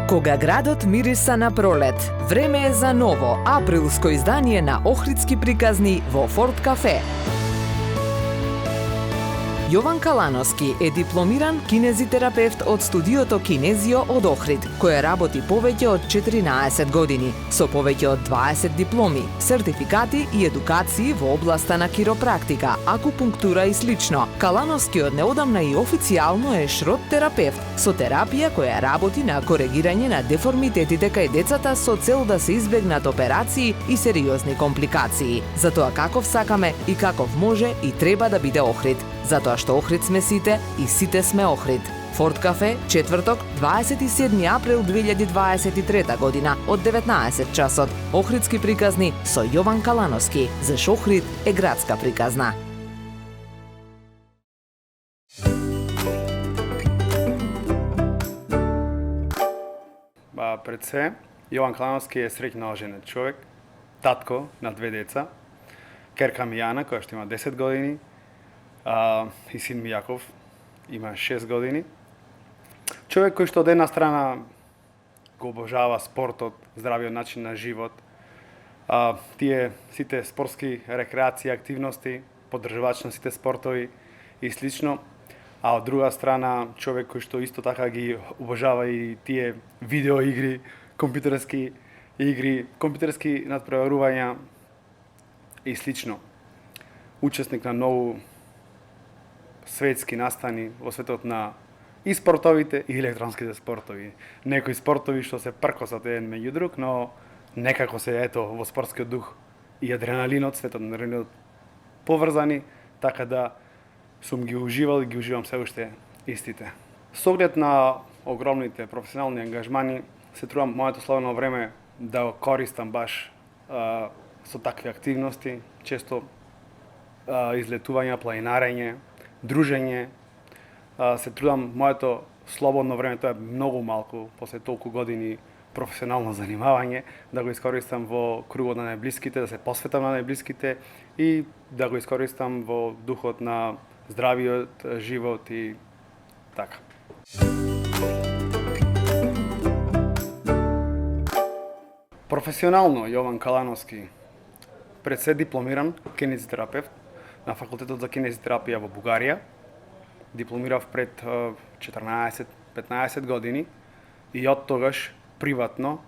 Кога градот мириса на пролет, време е за ново априлско издание на Охридски приказни во Форт Кафе. Јован Калановски е дипломиран кинезитерапевт од студиото Кинезио од Охрид, кој работи повеќе од 14 години, со повеќе од 20 дипломи, сертификати и едукации во областа на киропрактика, акупунктура и слично. Калановски од неодамна и официјално е шрот-терапевт, со терапија која работи на коригирање на деформитетите кај децата со цел да се избегнат операции и сериозни компликации. Затоа каков сакаме и каков може и треба да биде Охрид. Затоа што Охрид сме сите и сите сме Охрид. Форт Кафе, четврток, 27 април 2023 година, од 19 часот. Охридски приказни со Јован Калановски, заш Охрид е градска приказна. Пред се, Јован Калановски е среќно оженет човек, татко на 2 деца, керка ми Јана, која што има 10 години, и син ми Јаков, има 6 години. Човек кој што од една страна го обожава спортот, здравиот начин на живот, тие сите спортски рекреации, активности, поддржувач на сите спортови и слично, а од друга страна човек кој што исто така ги обожава и тие видеоигри, компјутерски игри, компјутерски надпреварувања и слично. Учесник на многу светски настани во светот на и спортовите и електронските спортови. Некои спортови што се пркосат еден меѓу друг, но некако се ето во спортскиот дух и адреналинот, светот на адреналинот поврзани, така да сум ги уживал и ги уживам се уште истите. Со оглед на огромните професионални ангажмани, се трудам моето слободно време да го користам баш со такви активности, често излетувања, планинарење, дружење. Се трудам моето слободно време, тоа е многу малку, после толку години професионално занимавање, да го искористам во кругот на најблиските, да се посветам на најблиските и да го искористам во духот на здравиот живот и така. Професионално Јован Калановски пред се дипломиран кинезитерапевт на факултетот за кинезитерапија во Бугарија. Дипломирав пред 14-15 години и од тогаш приватно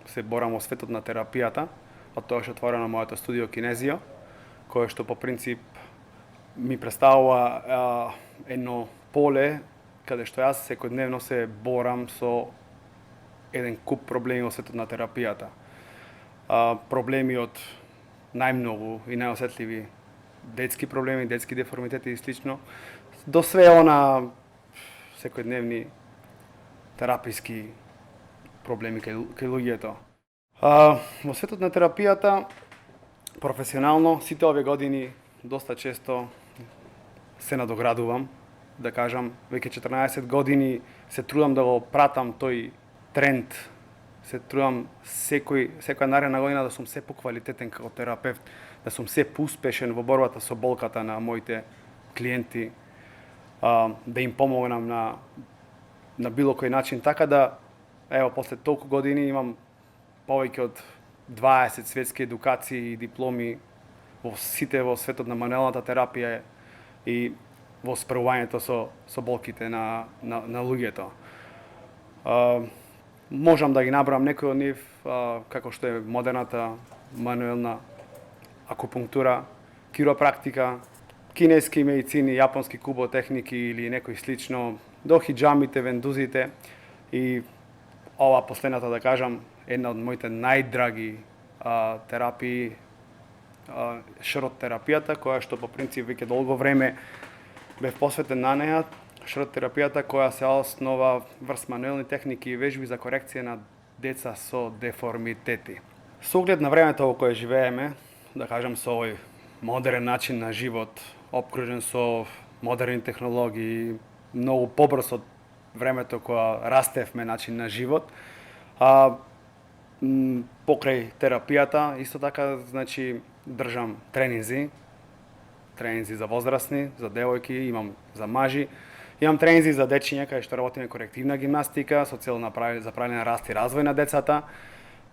се борам во светот на терапијата. Од тогаш отворено моето студио Кинезио, кое што по принцип ми представува едно поле каде што јас секојдневно се борам со еден куп проблеми во светот на терапијата. Проблеми од најмногу и најосетливи детски проблеми, детски деформитети и слично, до све она секојдневни тераписки проблеми кај луѓето. Во светот на терапијата, професионално, сите овие години доста често се надоградувам, да кажам, веќе 14 години се трудам да го пратам тој тренд, се трудам секоја наредна година да сум се поквалитетен како терапевт, да сум се поуспешен во борбата со болката на моите клиенти, да им помогнам на било кој начин, така да, ево, после толку години имам повеќе од 20 светски едукации и дипломи во светот на мануелната терапија и во справувањето со болките на луѓето. Можам да ги набрам некои од нив, како што е модерната мануелна акупунктура, киропрактика, кинески медицини, јапонски куботехники или некој слично, до хиџамите, вендузите и ова последната, да кажам, една од моите најдраги терапии, шрот терапијата, која што по принцип веќе долго време бев посветен на неа, шрот терапијата која се основа врз мануелни техники и вежби за корекција на деца со деформитети. Со оглед на времето во кое живееме, да кажам со овој модерен начин на живот, обкружен со модерни технологии, многу побрз од времето кога растевме начин на живот, покрај терапијата, исто така, значи, држам тренинзи за возрастни, за девојки, имам за мажи Имам тренинзи за дечиња каде што работиме корективна гимнастика со цел за правење на раст и развој на децата.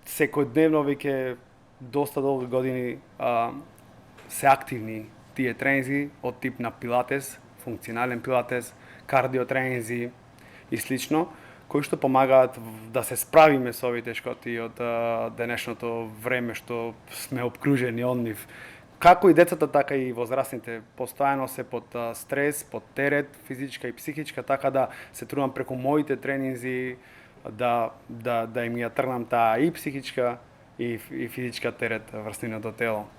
Секојдневно веќе доста долги години се активни тие тренинзи од тип на пилатес, функционален пилатес, кардио тренинзи и слично, кои што помагаат да се справиме со овие тешкоти од денешното време што сме обкружени од нив. Како и децата, така и возрастните постојано се под стрес, под терет, физичка и психичка, така да се трудам преку моите тренинзи да им ја тргнам таа и психичка и физичка терет врз нивното тело.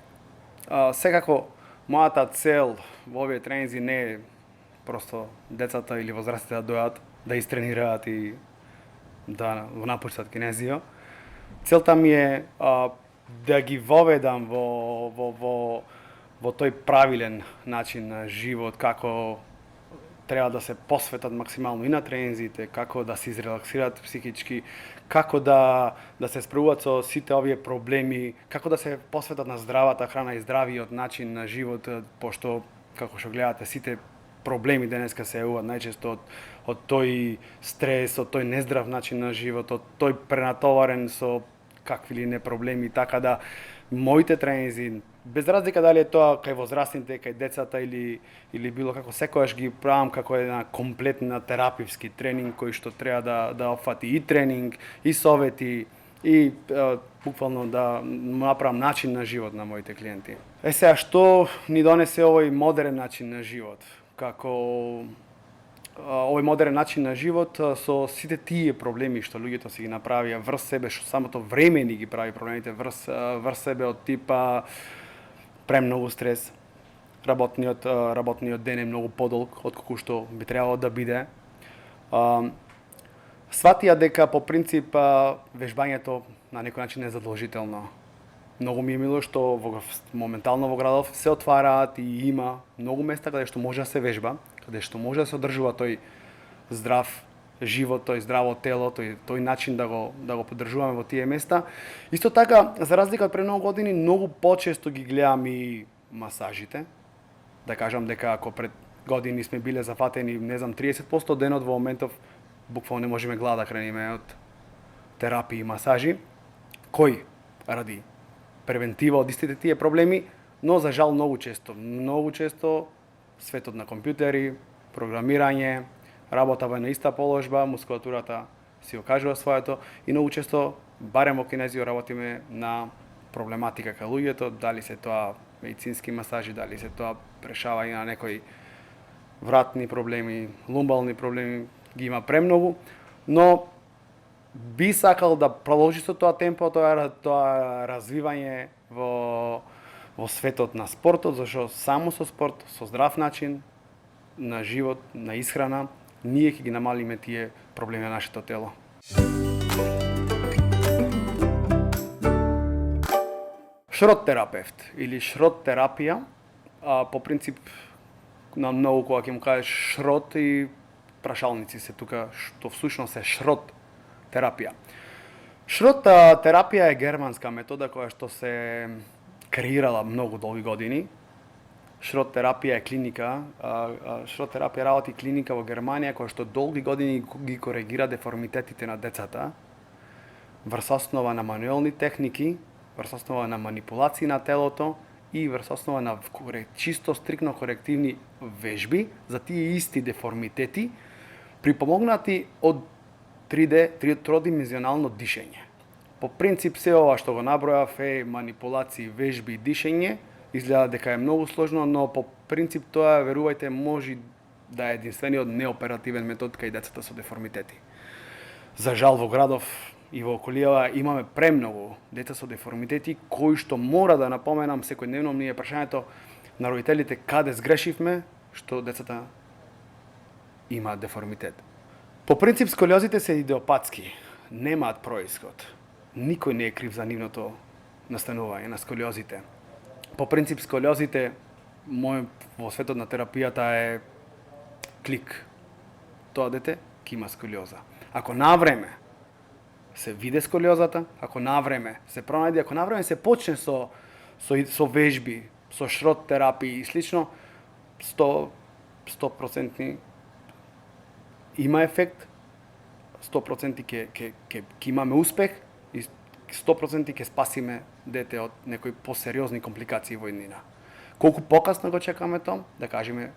Секако, мојата цел во овие тренинзи не е просто децата или возрастните да дојат, да истренираат и да го напуштат кинезио. Целта ми е да ги воведам во тој правилен начин на живот, како треба да се посветат максимално и на тренинзите, како да се изрелаксираат психички, како да се справуваат со сите овие проблеми, како да се посветат на здравата храна и здравиот начин на живот, пошто, како што гледате, сите проблеми денеска се јавуваат најчесто од тој стрес, од тој нездрав начин на живот, од тој пренатоварен со какви ли не проблеми, така да моите тренинзи, без разлика дали е тоа кај возрастните, кај децата или било како, секогаш ги правам како една комплетна терапевски тренинг кој што треба да опфати и тренинг, и совети, и буквално да направам начин на живот на моите клиенти. Сега, што ни донесе овој модерен начин на живот? Како овој модерен начин на живот со сите тие проблеми што луѓето си ги направија врз себе, што самото време ни ги прави проблемите врз себе од типа премногу стрес, работниот ден е многу подолг отколку што би требало да биде. Сватија дека по принцип вежбањето на некој начин е задолжително. Многу ми е мило што моментално во градов се отвараат и има многу места каде што може да се вежба, каде што може да се одржува тој здрав живот, тој здраво тело, тој начин да го поддржуваме во тие места. Исто така, за разлика од пред многу години, многу почесто ги гледам и масажите. Да кажам дека ако пред години сме биле зафатени, не знам, 30% од денот, во моментов буквално не можеме глава да храниме од терапии и масажи. Кој ради превентива од истите тие проблеми, но за жал многу често светот на компјутери, програмирање, работа во една иста положба, мускулатурата си окажува своето и многу често, барем во кинезио, работиме на проблематика кај луѓето, дали се тоа медицински масажи, дали се тоа решавање на некои вратни проблеми, лумбални проблеми, ги има премногу, но би сакал да продолжи со тоа темпо, тоа развивање во светот на спортот, зашто само со спорт, со здрав начин на живот, на исхрана, ние ќе ги намалиме тие проблеми на нашето тело. Шрот терапевт или шрот терапија, по принцип на многу кога ќе му кажеш шрот и прашалници се тука, што всушност е шрот терапија. Шрот терапија е германска метода која што се креирала многу долги години. Шрот терапија е клиника, шрот терапија работи клиника во Германија која што долги години ги коригира деформитетите на децата врз основа на мануелни техники, врз основа на манипулации на телото и врз основа на чисто стрикно корективни вежби за тие исти деформитети, припомогнати од 3D, тродимenzionално дишење. По принцип, се ова што го набројав е манипулации, вежби и дишење, изгледа дека е многу сложно, но по принцип тоа, верувајте, може да е единствениот неоперативен метод кај децата со деформитети. За жал во градов и во околија имаме премногу деца со деформитети кои што мора да напоменам секојдневно ми е прашањето на родителите каде сгрешивме што децата имаат деформитет. По принцип сколиозите се идиопатски, немаат происход. Никој не е крив за нивното настанување на сколиозите. По принцип сколиозите во светот на терапијата е клик. Тоа дете ќе има сколиоза. Ако навреме се виде сколиозата, ако навреме се пронајде, ако навреме се почне со вежби, со шрот терапии и слично, 100% има ефект, 100% ќе имаме успех и 100% ќе спасиме дете од некои посериозни компликации во иднина. Колку покасно го чекаме тоа, да кажеме,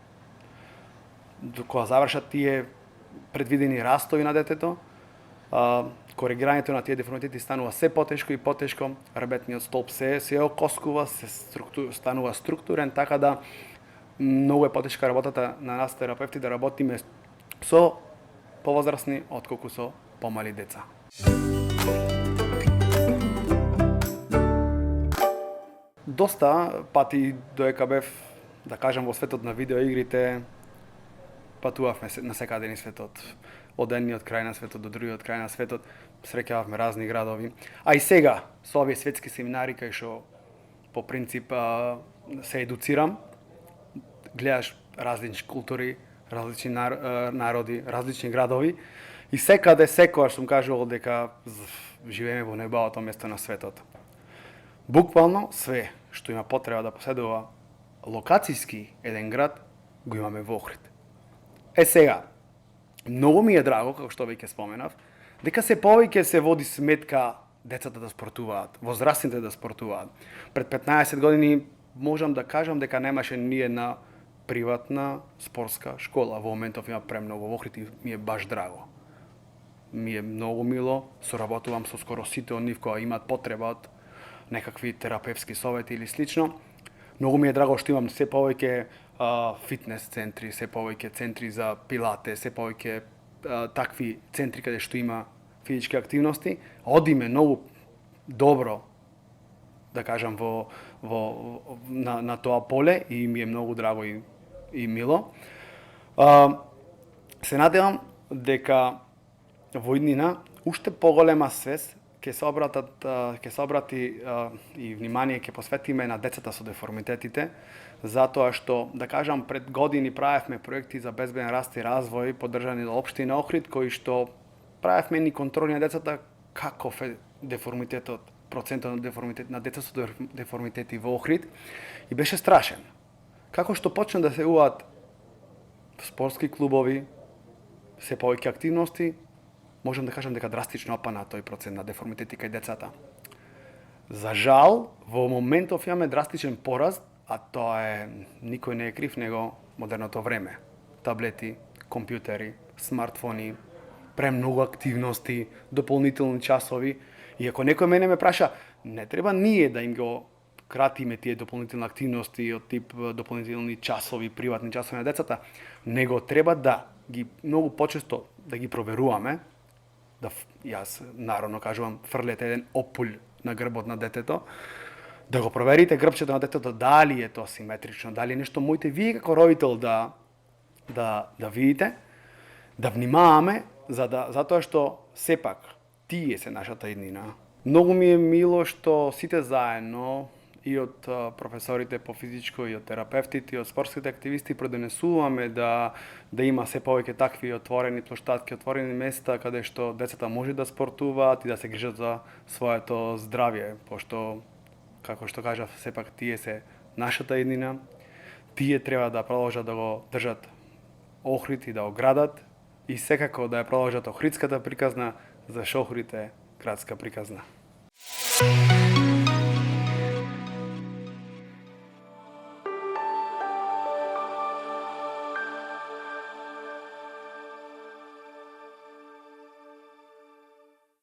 кога завршат тие предвидени растови на детето, коригирањето на тие деформитети станува се потешко и потешко, ребетниот столб се окоскува, станува структурен, така да многу е потешка работата на нас терапевти да работиме со повозрасни отколку со помали деца. Доста пати доека бев, да кажам, во светот на видеоигрите, патувавме на секаде низ светот. Од едниот крај на светот до другиот крај на светот, среќававме разни градови. А и сега, со овие светски семинари кај што по принцип се едуцирам, гледаш различни култури, различни народи, различни градови и секаде секогаш сум кажувал дека живееме во најубавото место на светот. Буквално све што има потреба да поседува локацијски еден град, го имаме во Охрид. Сега, многу ми е драго, како што веќе споменав, дека се повеќе се води сметка децата да спортуваат, возрастните да спортуваат. Пред 15 години можам да кажам дека немаше ни една приватна спортска школа. Во моментов има премногу во Охрид и ми е баш драго. Ми е многу мило, соработувам со скоро сите од нив кои имаат потреба од некакви терапевски совети или слично. Многу ми е драго што имам се повеќе фитнес центри, се повеќе центри за пилате, се повеќе такви центри каде што има физички активности. Одиме многу добро, да кажам, на тоа поле и ми е многу драго и мило. Се надевам дека во иднина уште поголема свест ќе се обрати и внимание ќе посветиме на децата со деформитетите, затоа што, да кажам, пред години правевме проекти за безбеден раст и развој поддржани од општина Охрид, кои што правевме ни контроли на децата каков е деформитетот, процентот на деца со деформитети во Охрид и беше страшен. Како што почна да се јавуваат спортски клубови, се повеќе активности, можам да кажам дека драстично опана тој процент на деформитети кај децата. За жал, во моментов имаме драстичен пораст, а тоа е, никој не е крив, него модерното време. Таблети, компјутери, смартфони, премногу активности, дополнителни часови. И ако некој мене ме праша, не треба ние да им го кратиме тие дополнителни активности од тип дополнителни часови, приватни часови на децата, него треба да ги многу почесто да ги проверуваме, да јас наравно кажувам, фрлете еден опулј на грбот на детето, да го проверите грбчето на детето дали е тоа симетрично, дали е нешто моите вие како родител да видите, да внимаваме, затоа што сепак тие се нашата иднина. Многу ми е мило што сите заедно, и од професорите по физичко, и од терапевтите, и од спортските активисти продонесуваме да има се повеќе такви отворени плоштадки, отворени места каде што децата може да спортуваат и да се грижат за своето здравје, пошто, како што кажав, сепак тие се нашата иднина, тие треба да продолжат да го држат Охрид и да го градат и секако да ја продолжат охридската приказна, зашто Охрид е градска приказна.